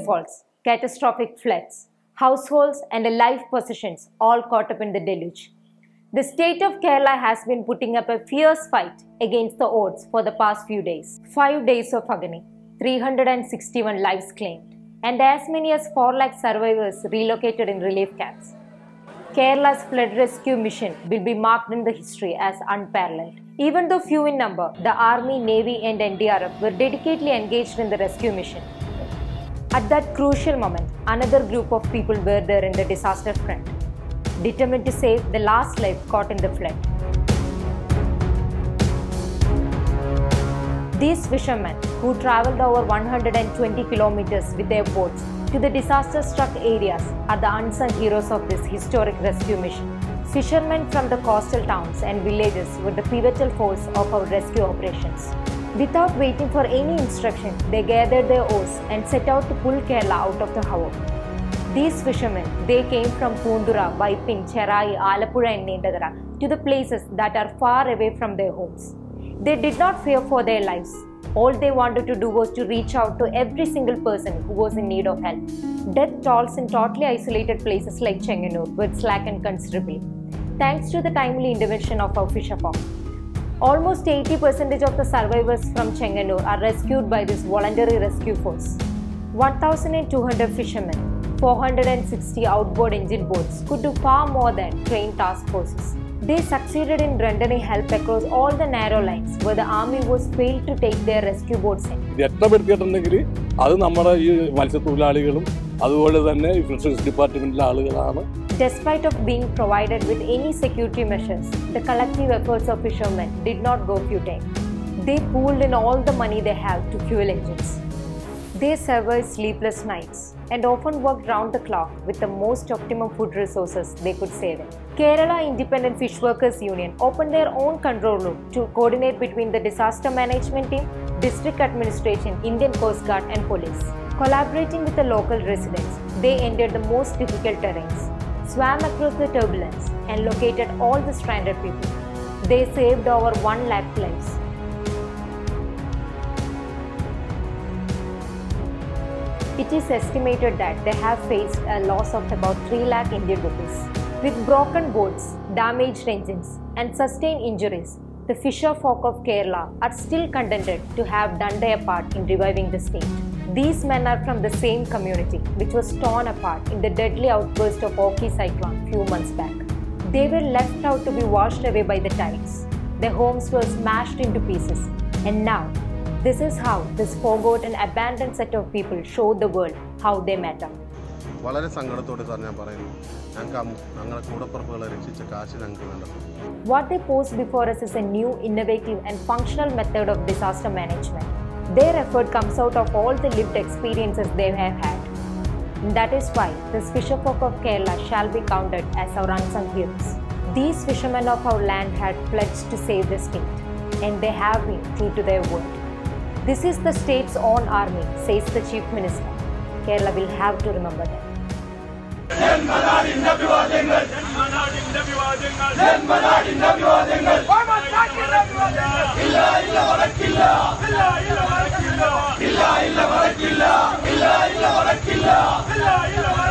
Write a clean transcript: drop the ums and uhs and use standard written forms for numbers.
rainfalls, catastrophic floods, households and life possessions all caught up in the deluge. The state of Kerala has been putting up a fierce fight against the odds for the past few days. 5 days of agony, 361 lives claimed, and as many as 4 lakh survivors relocated in relief camps. Kerala's flood rescue mission will be marked in the history as unparalleled. Even though few in number, the Army, Navy and NDRF were dedicatedly engaged in the rescue mission. At that crucial moment, another group of people were there in the disaster front, determined to save the last life caught in the flood. These fishermen, who travelled over 120 kilometers with their boats to the disaster-struck areas, are the unsung heroes of this historic rescue mission. Fishermen from the coastal towns and villages were the pivotal force of our rescue operations. Without waiting for any instruction, they gathered their oars and set out to pull Kerala out of the havoc. These fishermen, they came from Pundura, Vaipin, Cherai, Alappuzha and Nendagara to the places that are far away from their homes. They did not fear for their lives. All they wanted to do was to reach out to every single person who was in need of help. Death tolls in totally isolated places like Chenganur would slacken considerably, thanks to the timely intervention of our fisherfolk. Almost 80% of the survivors from Chenganur are rescued by this voluntary rescue force. 1,200 fishermen, 460 outboard engine boats could do far more than trained task forces. They succeeded in rendering help across all the narrow lines where the army was failed to take their rescue boats in. Despite of being provided with any security measures, the collective efforts of fishermen did not go futile. They pooled in all the money they have to fuel engines. They survived sleepless nights and often worked round the clock with the most optimum food resources they could save in. Kerala Independent Fish Workers Union opened their own control room to coordinate between the disaster management team, district administration, Indian Coast Guard and police. Collaborating with the local residents, they entered the most difficult terrains, swam across the turbulence and located all the stranded people. They saved over 1 lakh lives. It is estimated that they have faced a loss of about 3 lakh Indian rupees. With broken boats, damaged engines and sustained injuries, the fisher folk of Kerala are still contented to have done their part in reviving the state. These men are from the same community which was torn apart in the deadly outburst of Oki cyclone few months back. They were left out to be washed away by the tides. Their homes were smashed into pieces. And now, this is how this forgotten, abandoned set of people show the world how they matter. What they pose before us is a new, innovative and functional method of disaster management. Their effort comes out of all the lived experiences they have had. And that is why this fisherfolk of Kerala shall be counted as our unsung heroes. These fishermen of our land had pledged to save the state, and they have been true to their word. This is the state's own army, says the Chief Minister. Kerala will have to remember that. illa